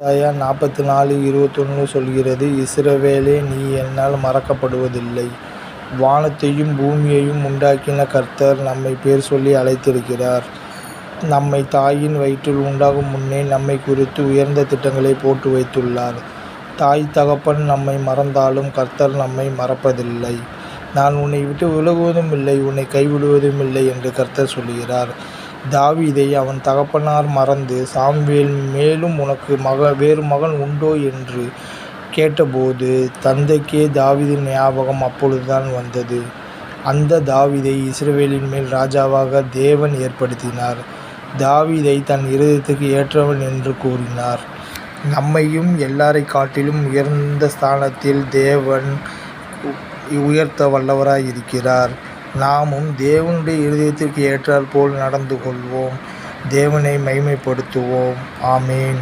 ஏசாயா 44:21 சொல்கிறது, இஸ்ரவேலே, நீ என்னால் மறக்கப்படுவதில்லை. வானத்தையும் பூமியையும் உண்டாக்கின கர்த்தர் நம்மை பேர் சொல்லி அழைத்திருக்கிறார். நம்மை தாயின் வயிற்றில் உண்டாகும் முன்னே நம்மை குறித்து உயர்ந்த திட்டங்களை போட்டு வைத்துள்ளார். தாய் தகப்பன் நம்மை மறந்தாலும் கர்த்தர் நம்மை மறப்பதில்லை. நான் உன்னை விட்டு விலகுவதும் இல்லை, உன்னை கைவிடுவதும் இல்லை என்று கர்த்தர் சொல்கிறார். தாவீதை அவன் தகப்பனார் மறந்து, சாமுவேல், மேலும் உனக்கு வேறு மகன் உண்டோ என்று கேட்டபோது தந்தைக்கே தாவீதின் ஞாபகம் அப்பொழுதுதான் வந்தது. அந்த தாவீதை இஸ்ரவேலின் மேல் ராஜாவாக தேவன் ஏற்படுத்தினார். தாவீதை தன் இருதயத்துக்கு ஏற்றவன் என்று கூறினார். நம்மையும் எல்லாரை காட்டிலும் உயர்ந்த ஸ்தானத்தில் தேவன் உயர்த்த வல்லவராயிருக்கிறார். நாமும் தேவனுடைய இருதயத்திற்கு ஏற்றாற்போல் நடந்து கொள்வோம். தேவனை மகிமைப்படுத்துவோம். ஆமேன்.